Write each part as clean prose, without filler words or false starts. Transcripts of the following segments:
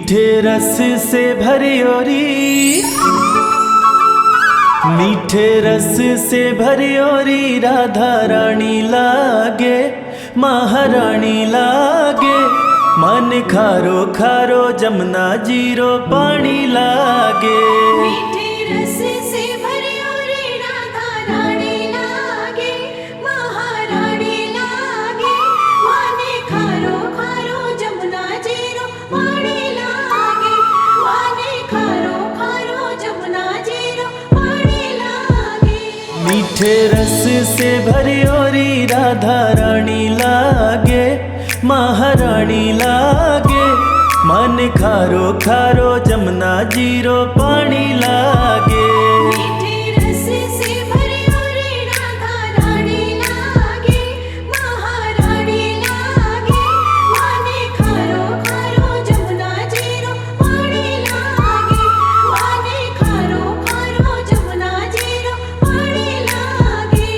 मीठे रस से भरियोरी, मीठे रस से भरियोरी राधा रानी लागे, महारानी लागे। मन खारो खारो जमुना जीरो पानी लागे। मीठे रस से भरियोरी राधा रानी लागे, महारानी लागे। माने खारो खारो जमुना जीरो पानी लागे, माने खारो खारो जमुना जीरो पानी लागे। मीठे रस से भरियोरी राधा रानी लागे, महारानी लागे। मन खारो खारो जमुना जीरो पानी लागे। मीठे रस से भरियोरी राधा रानी लागे, महारानी लागे। माने खारो खारो जमुना जीरो पानी लागे, माने खारो खारो जमुना जीरो पानी लागे।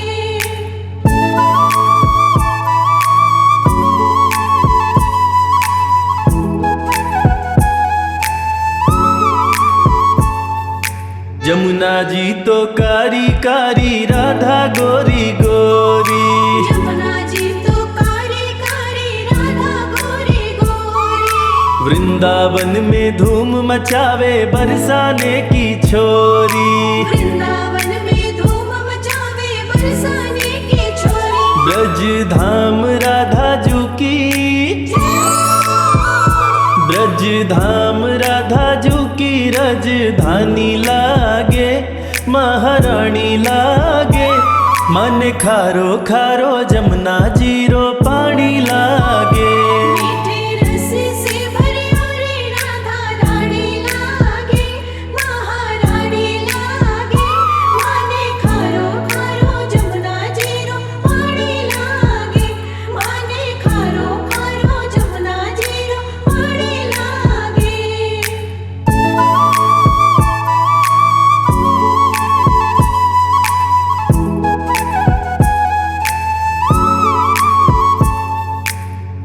जमुना जी तो कारी कारी राधा गोरी गोरी। जमुना जी तो कारी कारी राधा गोरी गोरी। वृंदावन में धूम मचावे बरसाने की छोरी। वृंदावन में धूम मचावे बरसाने की छोरी। ब्रज धाम राधा जू की, ब्रज धाम राधा जू की राजधानी लागे, महारानी लागे। मन खारो खारो जमुना जीरो पानी लागे। मीठे रस से भरियोरी राधा रानी लागे, महारानी लागे। माने खारो खारो जमुना जीरो पानी लागे, माने खारो खारो जमुना जीरो पानी लागे।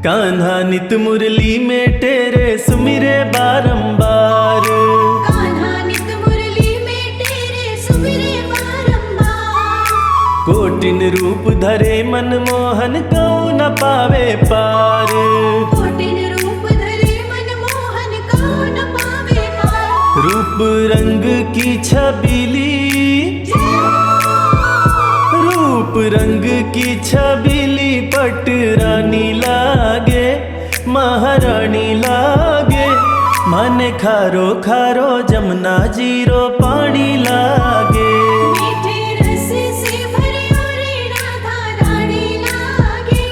कान्हा नित मुरली में तेरे सुमिरे बारंबार। कान्हा नित मुरली में तेरे सुमिरे बारंबार। कोटिन रूप धरे मनमोहन कौ न पावे पार। कोटिन रूप धरे मनमोहन कौ न पावे पार। रूप रंग की छबीली, रूप रंग की छबीली पट रानी लागे, महारानी लागे। मन खारो खारो जमुना जीरो पानी लागे। मीठे रस से भरियोरी राधा रानी लागे,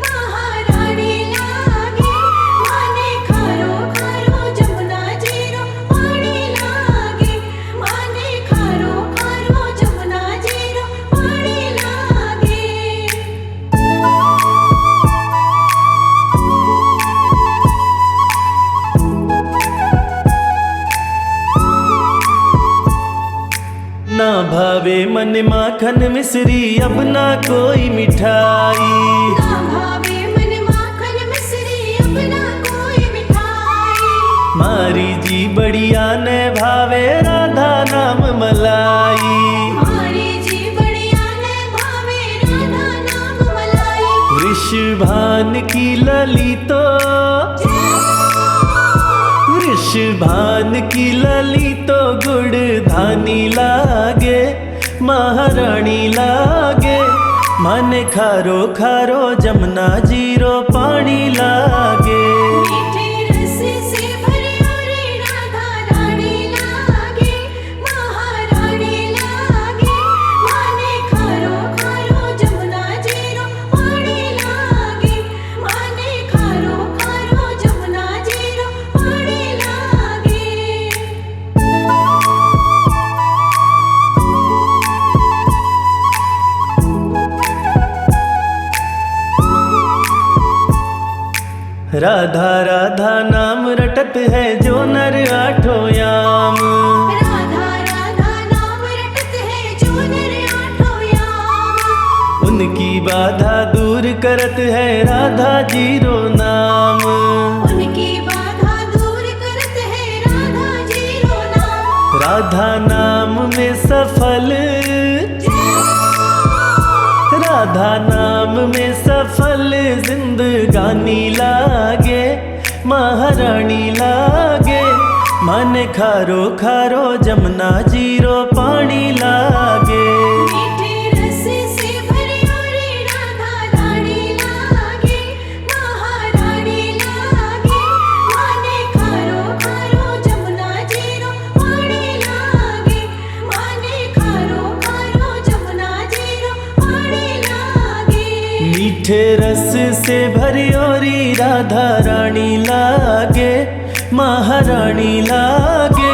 महारानी लागे। माने खारो खारो जमुना जीरो पानी लागे, माने खारो खारो जमुना जीरो पानी लागे। ना भावे मन माखन मिश्री अब ना कोई मिठाई। ना भावे मन माखन मिश्री अब ना कोई मिठाई। मारी जी बढ़िया ने भावे राधा नाम मलाई। मारी जी बढ़िया ने भावे राधा नाम मलाई। वृषभान की लली तो, वृषभान की लली तो गुड़ धानी लागे, महारानी लागे। मन खारो खारो जमुना जीरो पानी लागे। मीठे रस से भरियोरी राधा रानी लागे, महारानी लागे। माने खारो खारो जमुना जीरो पानी लागे, माने खारो खारो जमुना जीरो पानी लागे। राधा राधा नाम रटत है जो नर आठों याम। राधा राधा नाम रटत है जो नर आठों याम। उनकी बाधा दूर करत है राधा जीरो नाम। उनकी बाधा दूर करत राधा नाम में सफल, राधा नाम में सफल जिंदगानी लागे, महारानी लागे। मन खारो खारो जमुना जीरो पानी लागे। मीठे रस से भरी और राधा रानी लागे, महारानी लागे। माने खारो खारो जमुना जीरो पानी लागे, माने खारो खारो जमुना जीरो पानी लागे। मीठे रस से भरी और राधा रानी लागे, महारानी लागे।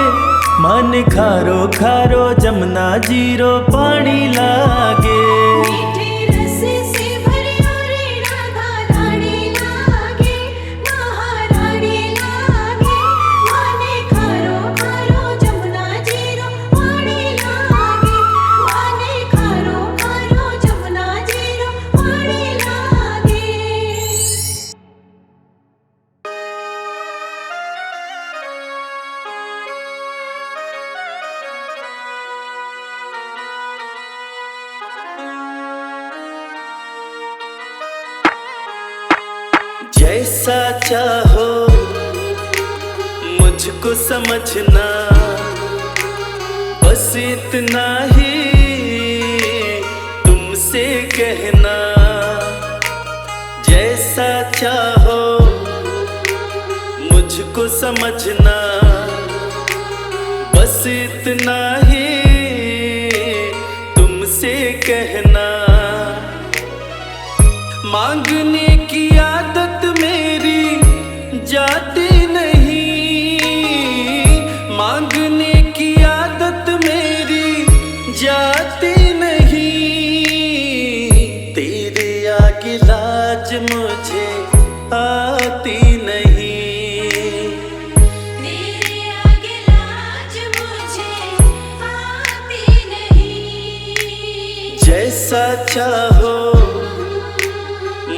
मन खारो खारो जमुना जीरो पानी लागे। मीठे रस से भरी और राधा रानी लागे, महारानी लागे। माने खारो खारो जमुना जीरो पानी लागे, माने खारो खारो जमुना जीरो पानी लागे। जैसा चाहो मुझको समझना, बस इतना ही तुमसे कहना। जैसा चाहो मुझको समझना, बस इतना ही तुमसे कहना। मांगने की आदत मेरी जाती नहीं, मांगने की आदत मेरी जाती नहीं। तेरे आगे लाज मुझे आती नहीं, तेरे आगे लाज मुझे आती नहीं। जैसा चाहो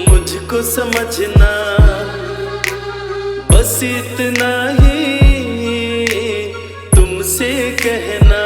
मुझको समझना, बस इतना ही तुमसे कहना।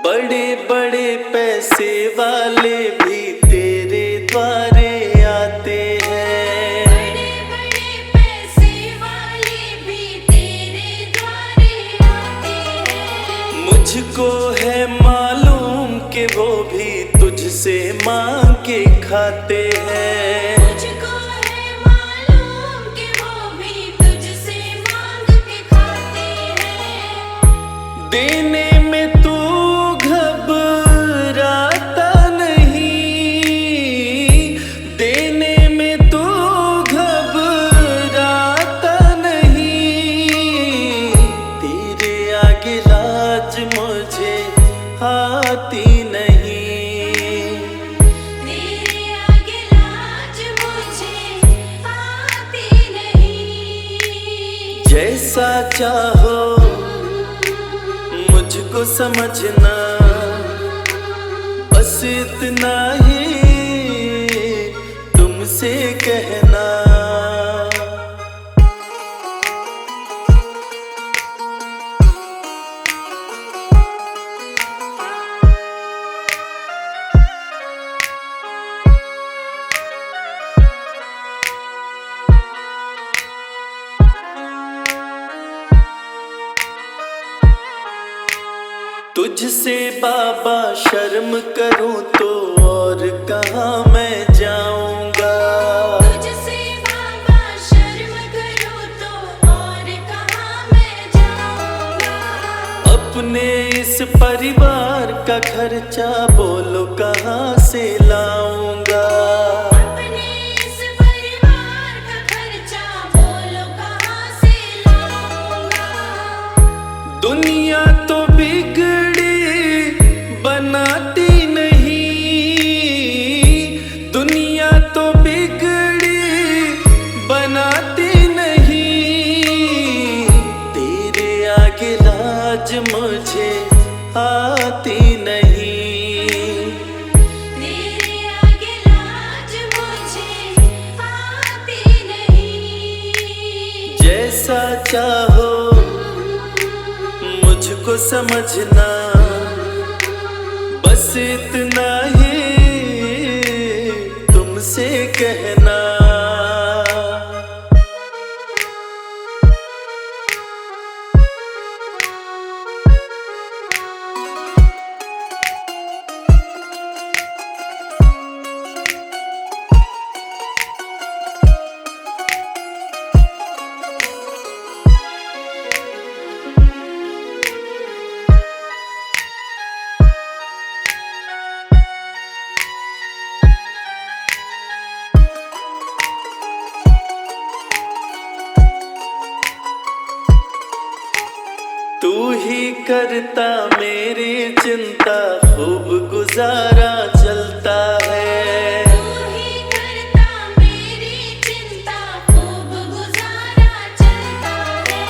बड़े बड़े पैसे वाले भी तेरे द्वारे आते हैं, बड़े बड़े पैसे वाले भी तेरे द्वारे आते हैं। मुझको है मालूम कि वो भी तुझसे मांग के खाते हैं। मुझको है मालूम कि वो भी तुझसे मांग के खाते हैं। देने में तू घबराता नहीं, देने में तू घबराता नहीं। तेरे आगे लाज मुझे आती नहीं, तेरे आगे लाज मुझे आती नहीं। जैसा चाहो मुझको समझना, बस इतना ही तुमसे कहना। तुझसे बाबा शर्म करूं तो और कहाँ मैं जाऊंगा। तुझसे बाबा शर्म करूं तो और कहाँ मैं जाऊंगा। अपने इस परिवार का खर्चा बोलो कहाँ से लाऊंगा। अपने इस परिवार का खर्चा दुनिया तो बिगड़ी बनाती नहीं, दुनिया तो बिगड़ी बनाती नहीं, तेरे आगे लाज मुझे आती नहीं, तेरे आगे लाज मुझे आती नहीं। जैसा चाहो मुझको समझना, बस इतना ही तुमसे कहना। तू ही करता मेरी चिंता, खूब गुजारा चलता है। तू ही करता मेरी चिंता, खूब गुजारा चलता है।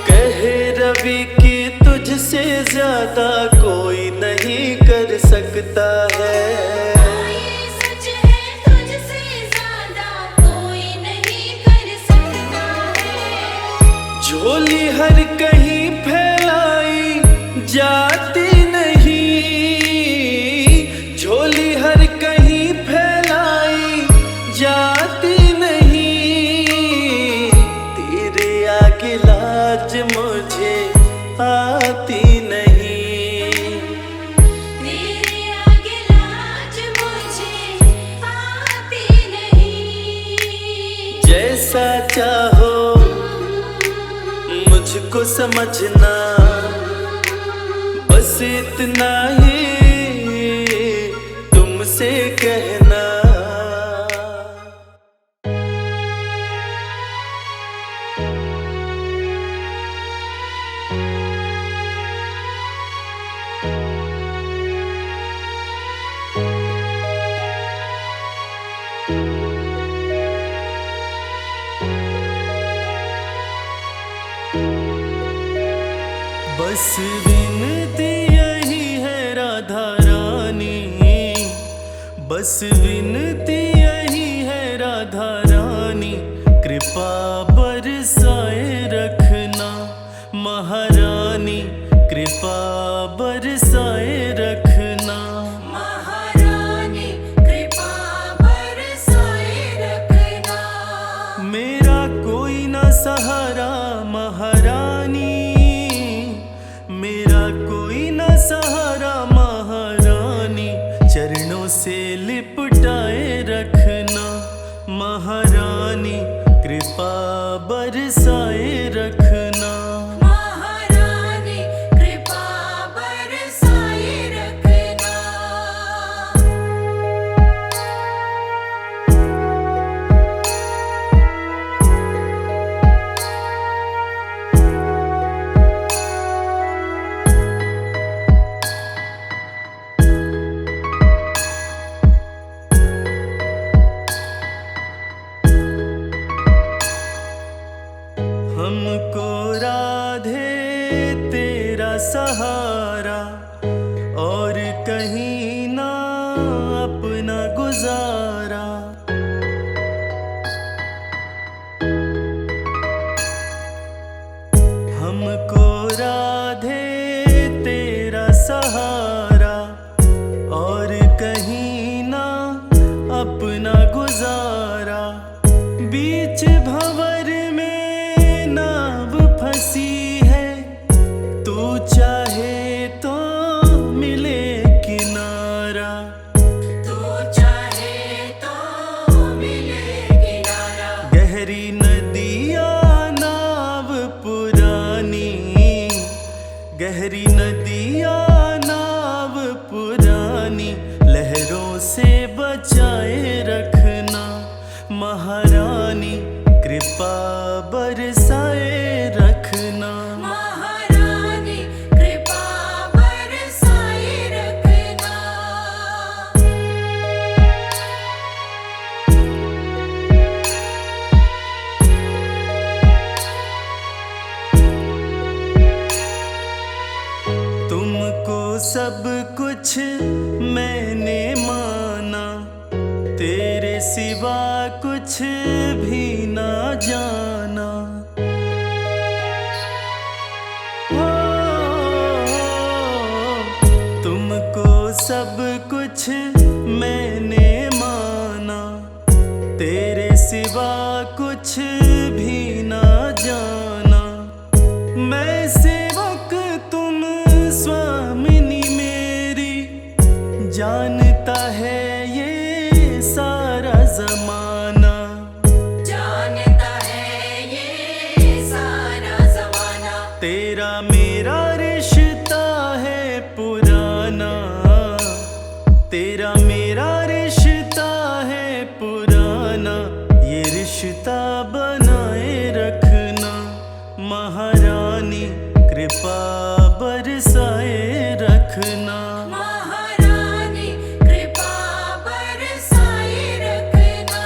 कहे रवि कि तुझसे ज्यादा कोई नहीं कर सकता है। ये सच है, तुझसे ज्यादा कोई नहीं कर सकता है। झोली हर कहीं फैलाई जाती नहीं, झोली हर कहीं फैलाई जाती नहीं, तेरे आगे लाज मुझे आती नहीं, तेरे आगे लाज मुझे आती नहीं। जैसा चाहो मुझको समझना, बस इतना ही तुमसे कहना। बस विनती यही है राधा रानी, बस विनती यही है राधा रानी, कृपा बरसाए रखना महारानी, कृपा बरसाए रखना महारानी, कृपा बरसाए रखना। मेरा कोई ना सहारा महारानी, मेरा कोई ना सहारा महारानी, चरणों से लिपटाए रखना महारानी, कृपा बरसाए रखना। महारानी, कृपा बरसाए रखना। हमको राधे तेरा सहारा, और कहीं ना अपना गुजारा, हमको राधे तेरा सहारा, और कहीं ना अपना गुजारा, बीच भंवर में नाव फंसी है, तू चाहे तो मिले किनारा, तू चाहे तो मिले किनारा। गहरी नदिया नाव पुरानी, गहरी नदिया नाव पुरानी, लहरों से बचाए रखना महारानी, कृपा बरसाए रखना महारानी, सब कुछ मैंने माना, तेरे सिवा कुछ भी ना जाना। हो, तुमको सब कुछ मैंने माना, तेरे सिवा कुछ भी ना जाना। मैं सेवक तुम स्वामिनी मेरी, जानता है ये सारा जमाना। जानता है ये सारा जमाना। तेरा मेरा रिश्ता है पुराना, तेरा मेरा रिश्ता है पुराना। ये रिश्ता बनाए रखना, महारानी कृपा बरसाए रखना। महारानी कृपा बरसाए रखना।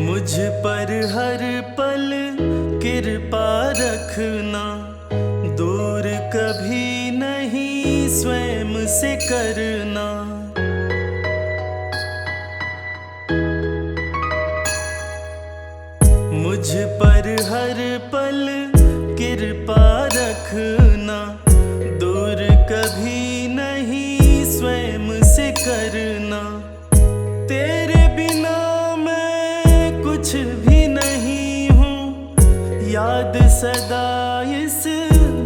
मुझ पर हर पल कृपा रखना, दूर कभी नहीं स्वयं से करना। मुझ पर हर पल कृपा रखना, दूर कभी नहीं स्वयं से करना। तेरे बिना मैं कुछ भी नहीं हूँ, याद सदा इस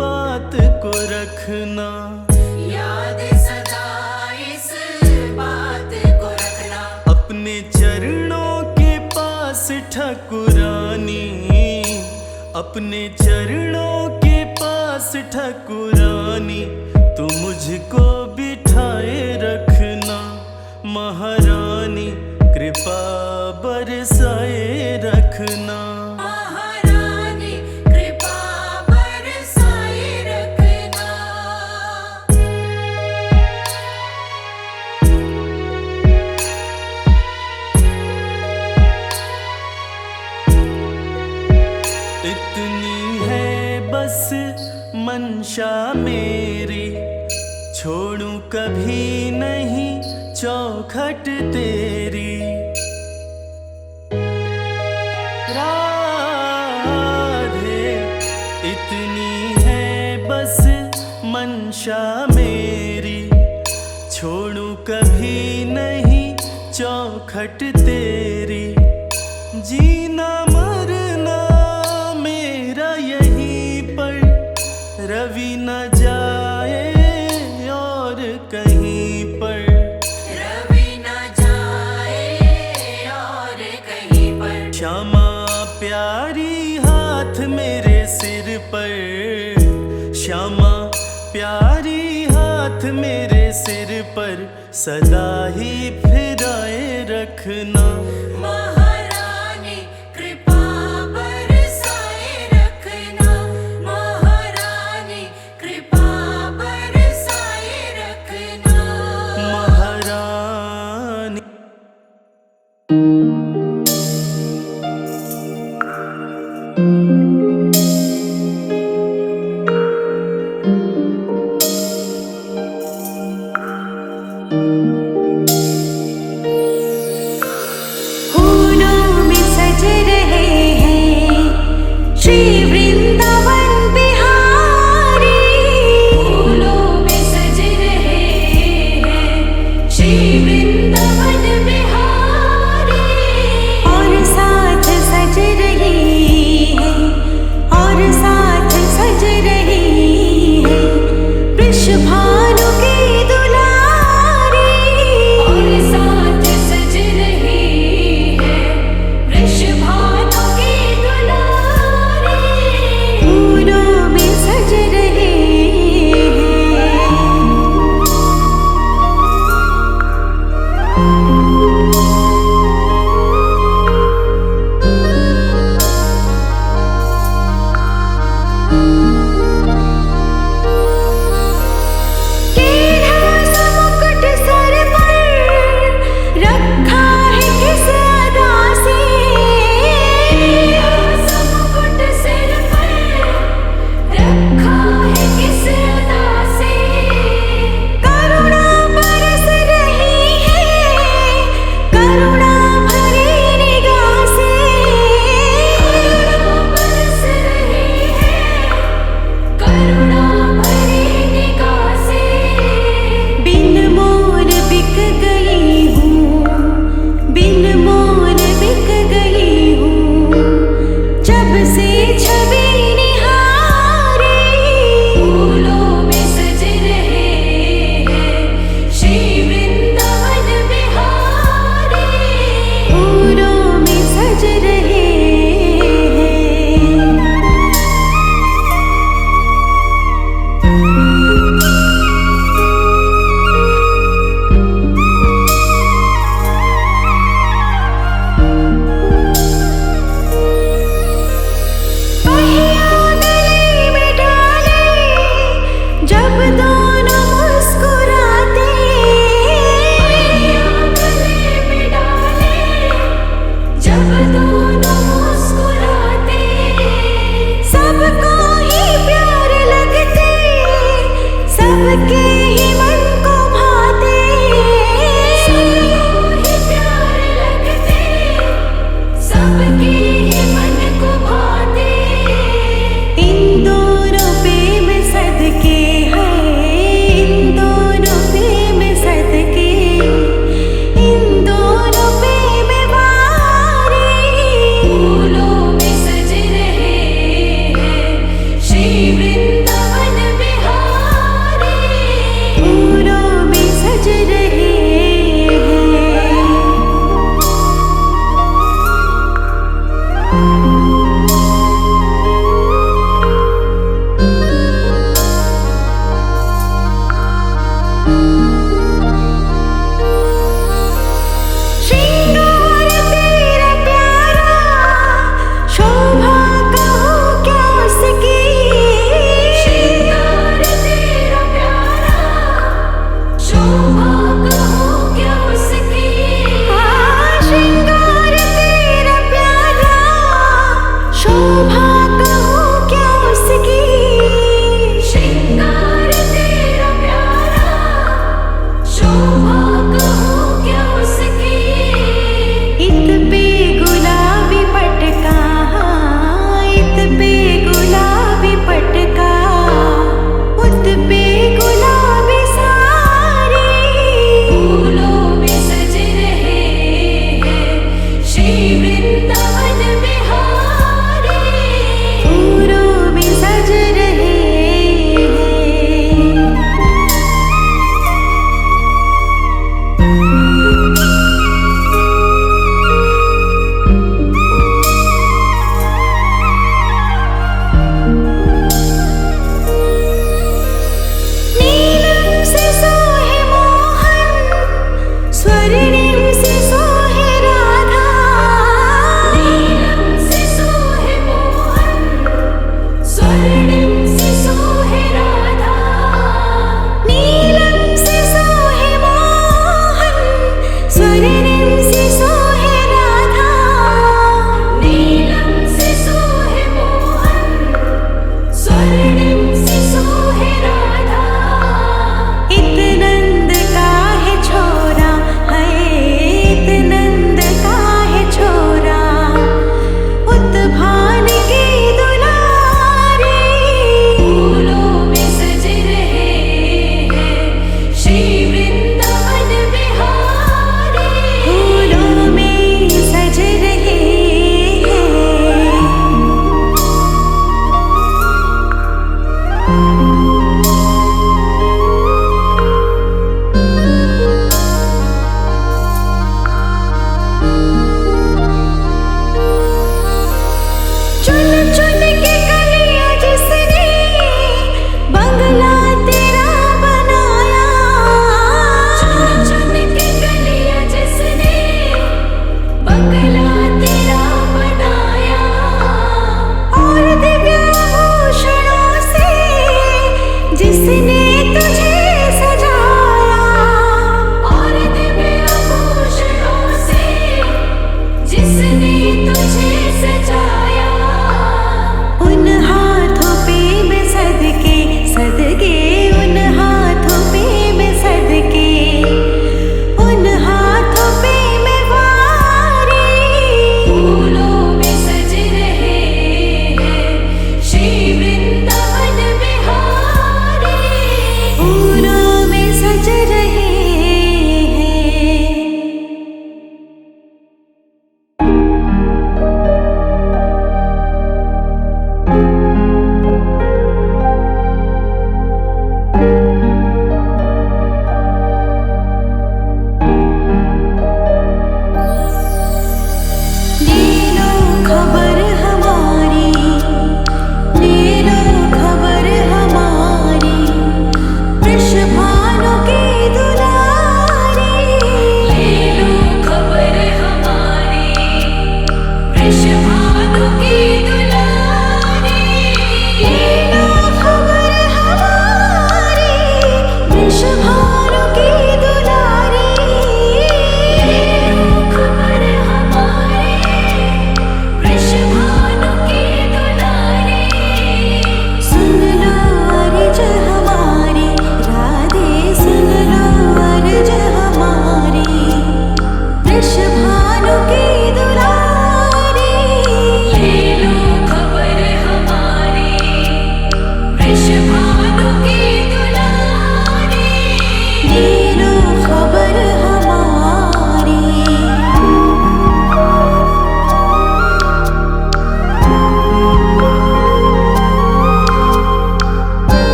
बात को रखना। याद सदा इस बात को रखना। अपने चरणों के पास ठकुरानी, अपने चरणों के पास ठकुरानी। तू मुझको बिठाए रखना, महारानी कृपा बरसाए रखना। महारानी कृपा बरसाए रखना। इतनी है बस मंशा मेरी, छोड़ूं कभी नहीं चौखट तेरी। राधे इतनी है बस मंशा मेरी, छोड़ूं कभी नहीं चौखट तेरी। जीना मरना मेरा यहीं पर, रवि न जाए और कहीं पर। रवि न जाए और कहीं पर। श्यामा प्यारी हाथ मेरे सिर पर, श्यामा प्यारी हाथ मेरे सिर पर। सदा ही फिराए रखना, महारानी कृपा बरसाए रखना। महारानी कृपा बरसाए रखना। महारानी।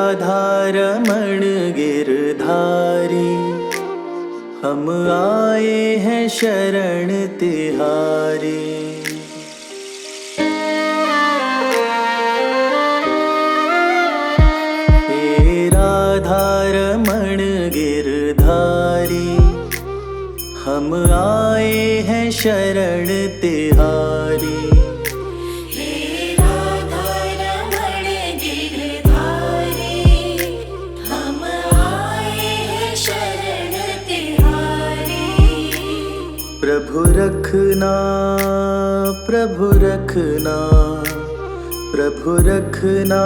राधारमण गिरधारी, हम आए हैं शरण तिहारी। हे राधारमण गिरधारी, हम आए हैं शरण तिहारी। प्रभु रखना, प्रभु रखना, प्रभु रखना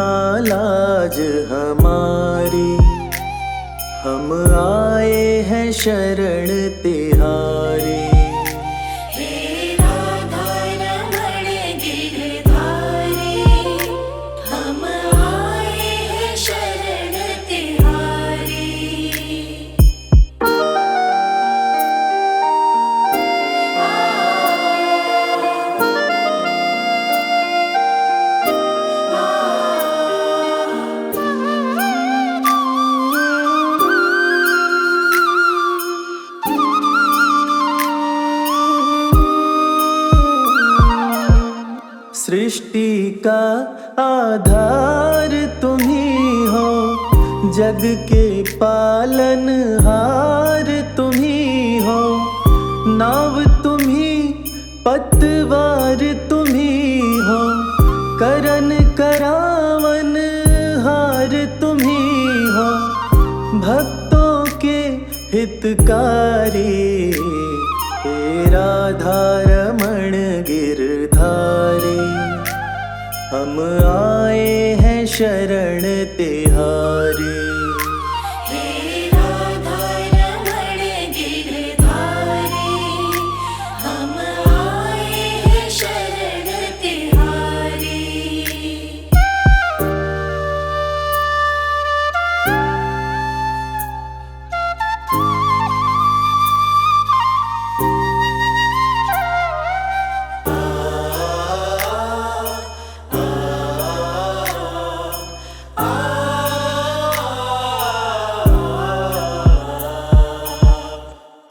लाज हमारी, हम आए हैं शरण तिहारी। सृष्टि का आधार तुम ही हो, जग के पालनहार तुम ही हो। नाव तुम ही, पतवार तुम ही हो, करन करावन हार तुम ही हो। भक्तों के हितकारी, हे राधारमण गिरधारी, हम आए हैं शरण तिहारी।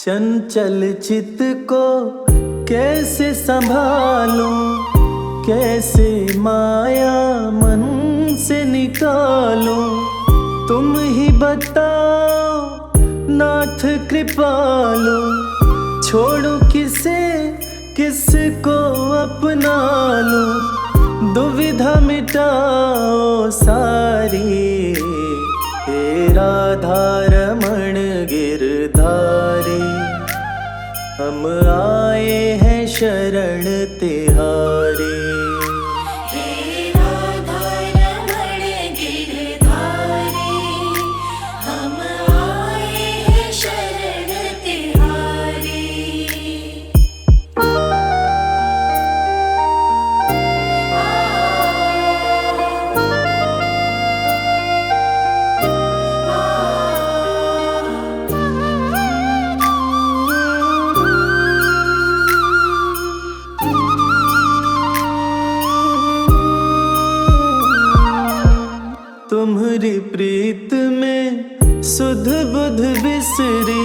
चंचल चित को कैसे संभालूं, कैसे माया मन से निकालूं। तुम ही बताओ नाथ कृपालु, छोड़ूं किसे किसको अपना लूं। दुविधा मिटाओ सारी, हे राधारमण गिरधारी, हम आए हैं शरण तिहारी। तुम्हारी प्रीत में सुध बुध बिसरी,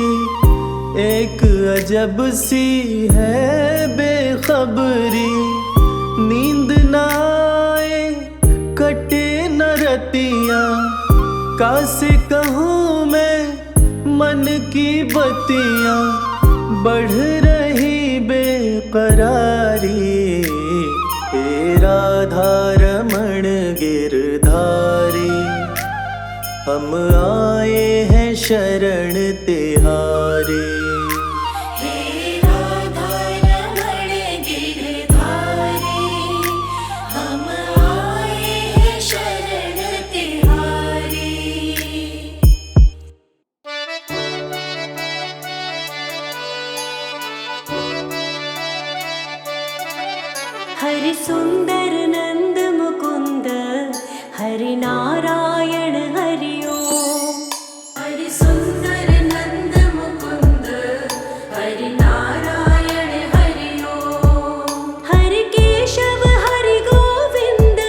एक अजब सी है बेखबरी। नींद न आए कटे न रतियाँ, कासे कहूँ मैं मन की बतियाँ। बढ़ रही बेकरारी, हे राधारमण गिरधारी, हम आए हैं शरण तिहारी। हरि सुंदर नंद मुकुंद, हरि नारायण हरि ओम। हरि सुंदर नंद मुकुंद, हरि नारायण हरि ओम। हरि केशव हरि गोविंद,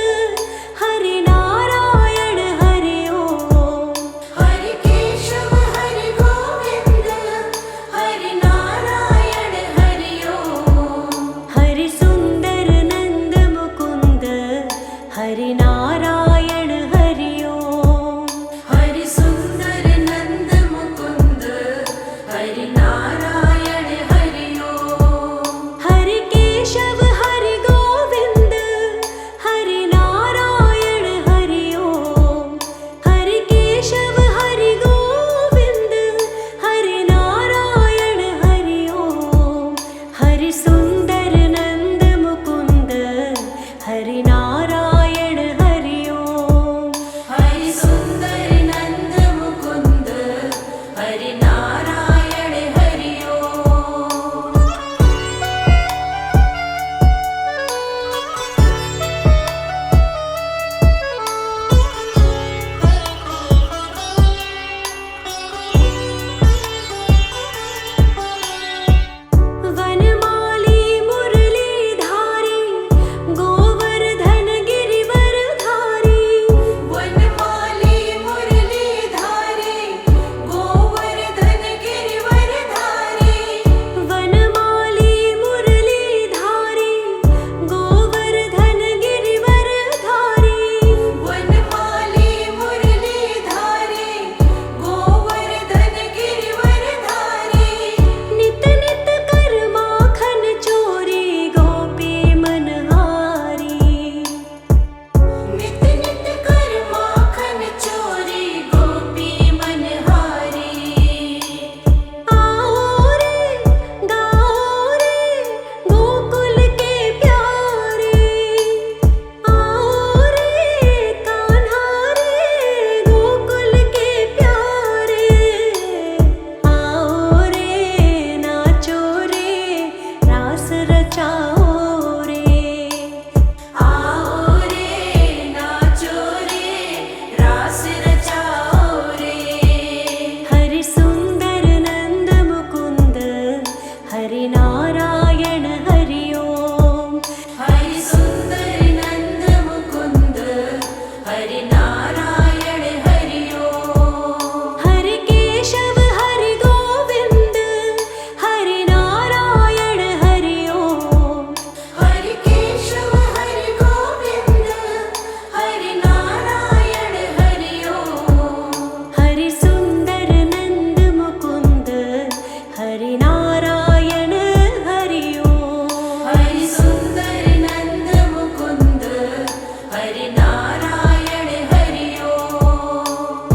हरि नारायण हरि ओम। रचाओ रे। आओ रे नाचो रे रास रचाओ रे। हरि सुंदर नंद मुकुंद हरि नारायण हरि ओम। हरि सुंदर नंद मुकुंद हरि नारायण हरि ओम। हरि केशव हरि गोविंद हरि नारायण हरि ओम। हरि केशव हरि गोविंद हरि नारायण हरि ओम। हरि सुंदर नंद मुकुंद हरि नारायण हरि ओम। हरि सुंदर नंद मुकुंद हरि नारायण हरि ओम।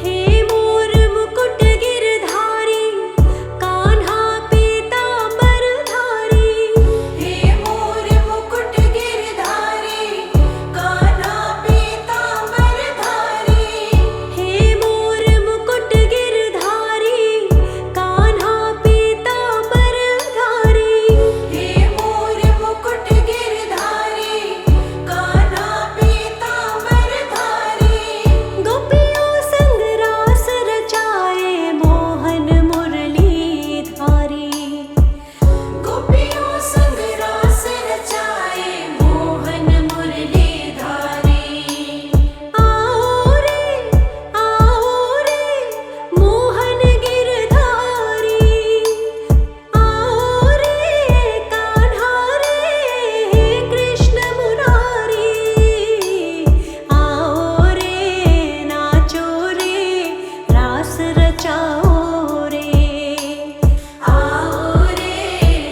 हे मोर मुकुट गिरधारी कान्हा पीतांबर धारी। हे मोर मुकुट गिरधारी कान्हा पीतांबर धारी। हे मोर मुकुट गिरधारी कान्हा पीतांबर धारी। हे मोर मुकुट गिरधारी कान्हा पीतांबर धारी। गोपियों संग रास रचाए मोहन मुरली धारी। गोपियों संग रास रचाए मोहन मुरली धारी। आओ रे मोहन गिरधारी। आओ रे कान्हा रे कृष्ण मुरारी। आओ रे नाचो रे रास रचाओ रे। आओ रे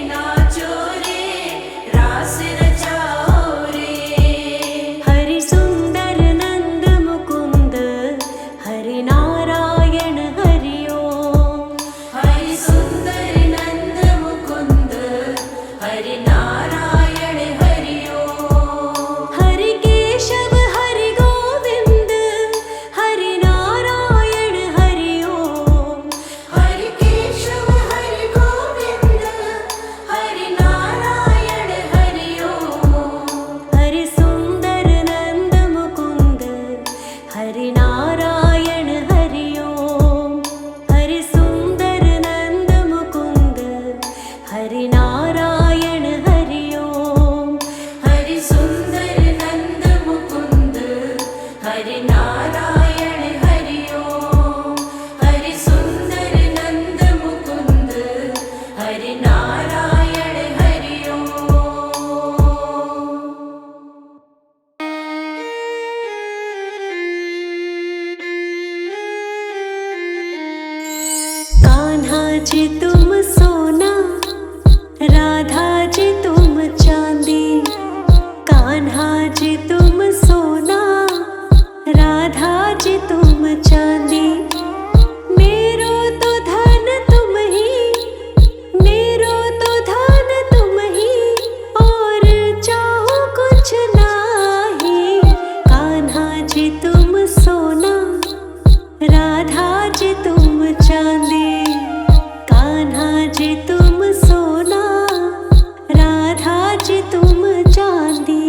नाचो रे रास रचाओ रे। हरि सुंदर नंद मुकुंद हरि नारायण हरि ओम। हरि सुंदर नंद मुकुंद हरि नारायण हरि ओम। हरि केशव हरि गोविंद हरि नारायण हरि ओम। हरि केशव हरि गोविंद हरि नारायण हरि ओम। हरि सुंदर नंद मुकुंद हरि नारायण हरि ओम। हरि सुंदर नंद मुकुंद हरि नारायण हरि ओम। हरि सुंदर नंद मुकुंद हरि नारायण हरि ओम। हरि सुंदर नंद मुकुंद हरि नारायण हरि ओम। कान्हा जी तुम सोना राधा जी तुम चांदी। कान्हा जी तुम सोना राधा जी तुम चांदी। मेरो तो धन तुम ही मेरो तो धन तुम ही और चाहो कुछ नाही। कान्हा जी तुम सोना राधा जी तुम चांदी। कान्हा जी तुम सोना राधा जी तुम चांदी।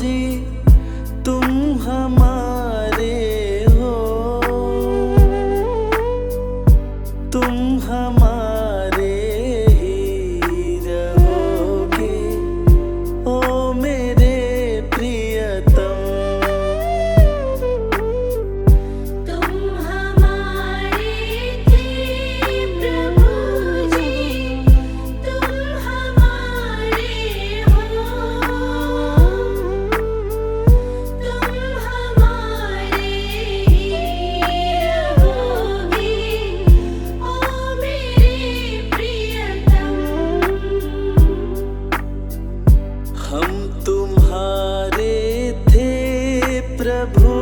जी तुम हमारे हो, तुम हमारे ही रहोगे ओ मेरे प्रियतम। तुम हमारे थे प्रभु जी, तुम हमारे हो, तुम हमारे ही रहोगे ओ मेरे प्रियतम। हम तुम्हारे थे प्रभु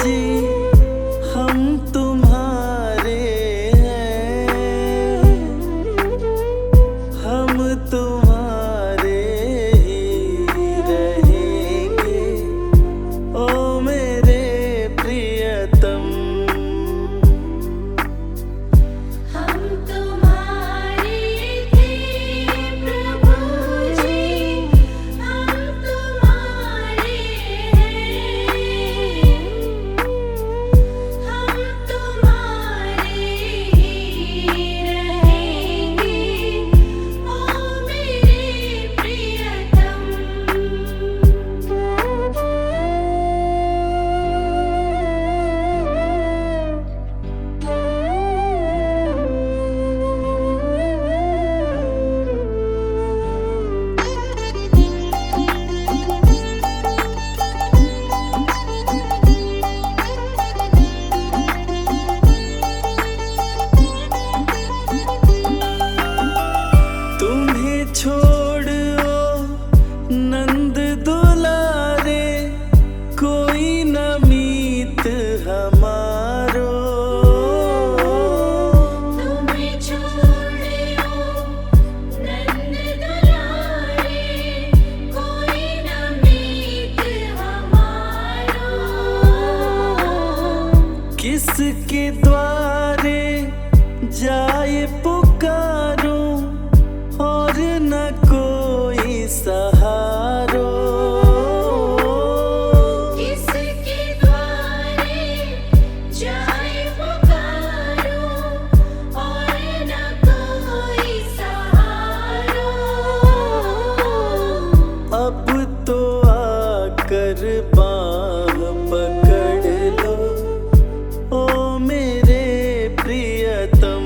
जी, हम तुम्हारे हैं, हम तुम्हारे ही रहेंगे ओ मेरे प्रियतम। हम तुम्हारे थे प्रभु जी, हम तुम्हारे हैं, हम तुम्हारे ही रहेंगे ओ मेरे प्रियतम। तुम्हें छोड़ ओ नंद दुलारे, कोई न मीत हमारो। तुम्हें छोड़ो नंद दुलारे, कोई न मीत हमारो। किसके द्वारे जाए पुकारो, और न कोई सहारो। किसके द्वारे जाए पुकारो, और न कोई सहारो। अब तो आकर बाह पकड़ लो ओ मेरे प्रियतम।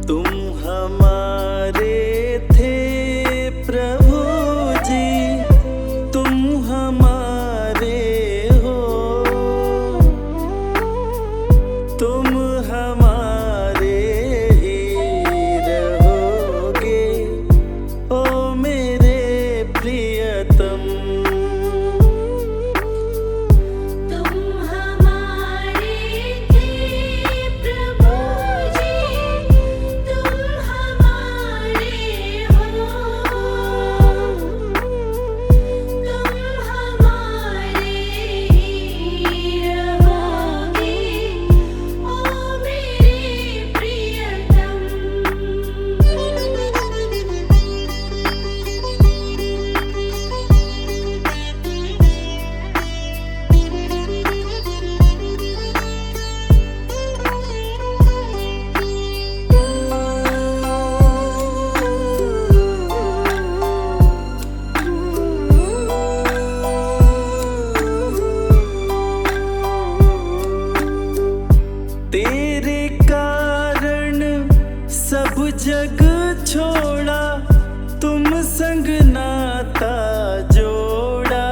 तुम हमारे थे प्रभु जी, तुम हमारे हो, तुम हमारे ही रहोगे ओ मेरे प्रियतम। तुम हमारे थे प्रभु जी, तुम हमारे हो, तुम हमारे ही रहोगे ओ मेरे प्रियतम। तेरे कारण सब जग छोड़ा, तुम संग नाता जोड़ा।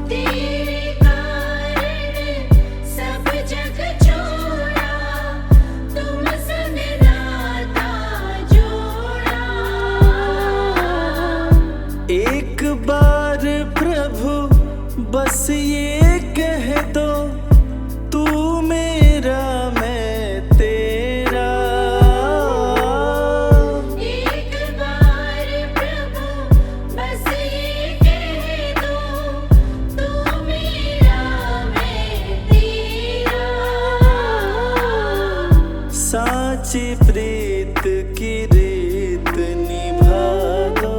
तेरे कारण सब जग छोड़ा, तुम संग नाता जोड़ा। एक बार प्रभु बस ये कह दो, तू मेरा मैं तेरा। एक बार प्रभु बस ये कह दो, तू मेरा मैं तेरा। साची प्रीत की रीत निभा दो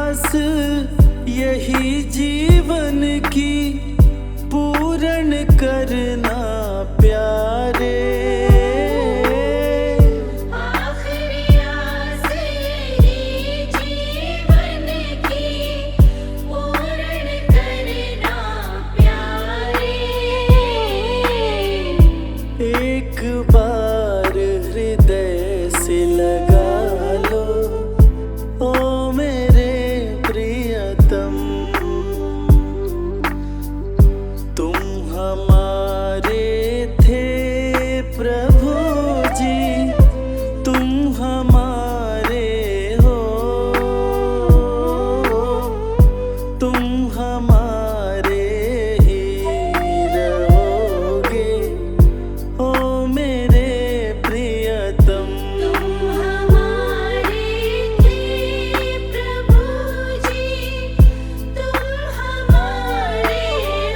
प्यास यही जीवन की पूर्ण करना प्यारे। आखिरी आस यही जीवन की पूर्ण करना प्यारे। एक बार हृदय से लगा लो ओ मेरे प्रियतम, तुम हमारे थे प्रभु जी, तुम हमारे हो, तुम हमारे ही रहोगे ओ मेरे प्रियतम। तुम हमारे थे प्रभु जी, तुम हमारे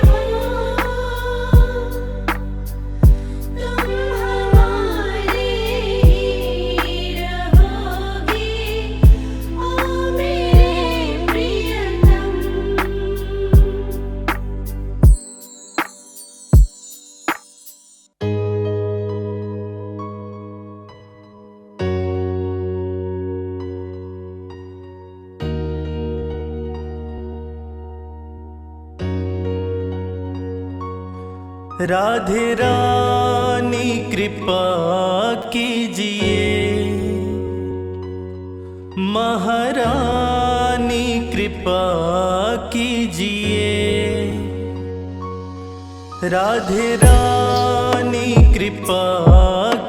हो, तुम हमारे ही रहोगे ओ मेरे प्रियतम। राधे रानी कृपा कीजिए, महारानी कृपा कीजिए। राधे रानी कृपा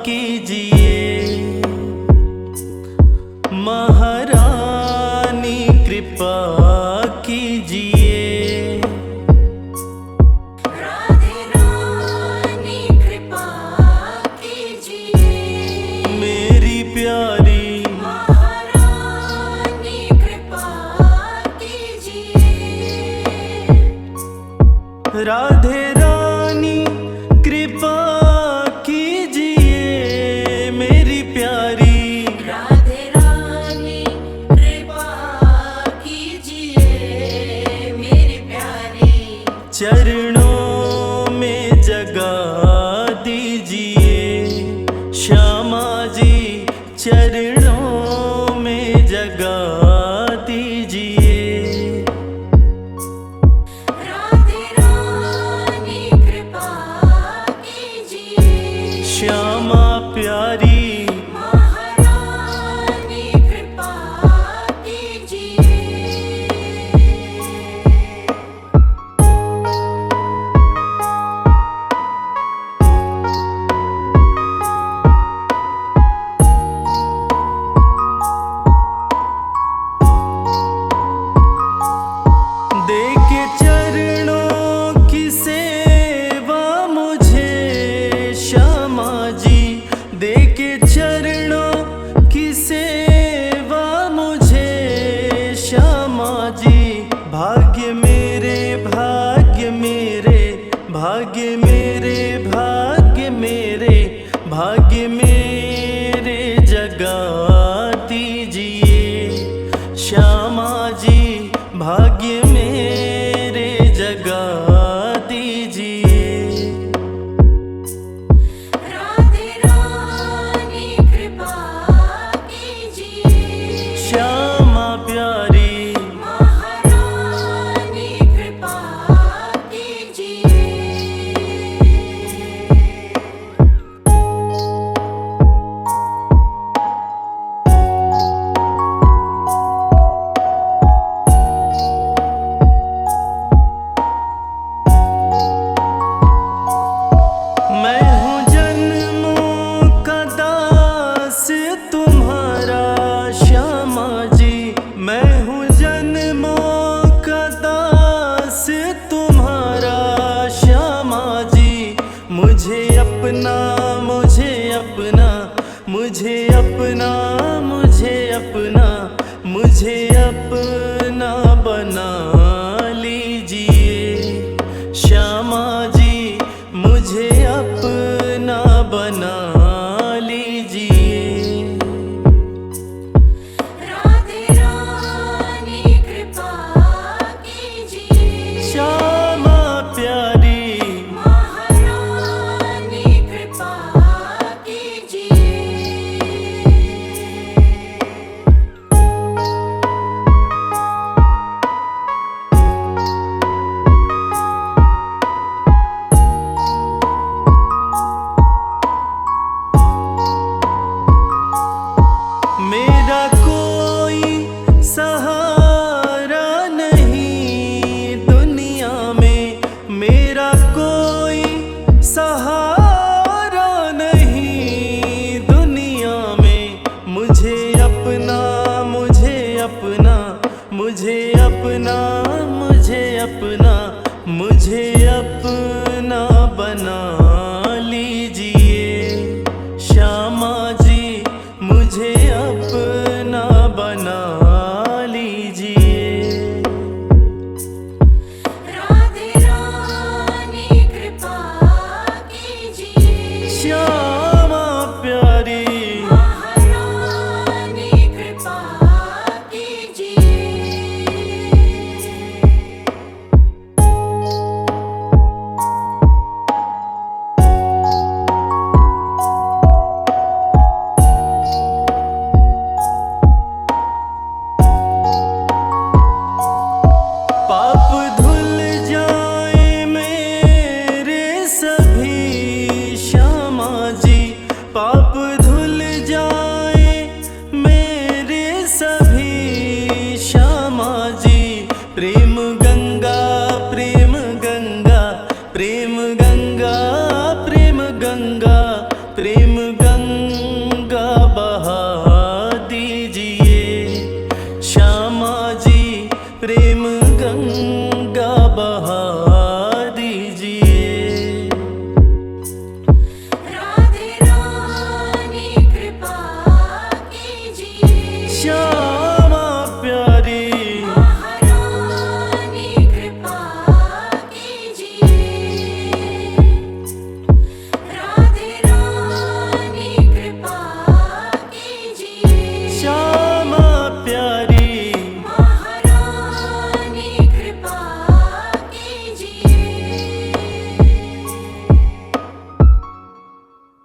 कीजिए, महारानी कृपा कीजिए। राधे रानी कृपा कीजिए, मेरी प्यारी महारानी कृपा कीजिए। राधे रानी कृपा कीजिए, मेरी प्यारी राधे रानी कृपा कीजिए, मेरी प्यारी। चरणों में जगा दीजिए श्यामा जी, चरणों में जगा दीजिए। राधे रानी कृपा कीजिए, श्यामा प्यारी महारानी कृपा कीजिए। देके चरणों की सेवा मुझे श्यामा जी, देके चरणों की सेवा मुझे श्यामा जी। भाग्य मेरे भाग्य मेरे, भाग्य मेरे भाग्य मेरे, भाग्य मेरे जगा दीजिए श्यामा जी, भाग्य मेरे जगा दीजिए। राधे रानी कृपा कीजिए, श्यामा प्यारी महारानी कृपा कीजिए। अपना मुझे अपना बना लीजिए। श्यामा जी मुझे अपना बना लीजिए। राधे रानी कृपा कीजिए। श्यामा प्यारी महारानी कृपा कीजिए। पाप धुल जाए मेरे सभी श्यामा जी। पाप धुल जाए मेरे सभी श्यामा जी। प्रेम गंगा प्रेम गंगा प्रेम गंगा प्रेम गंगा प्रेम गंगा बहा दीजिए। श्यामा जी प्रेम गंगा बहा दीजिए। राधे रानी कृपा कीजिए। श्यामा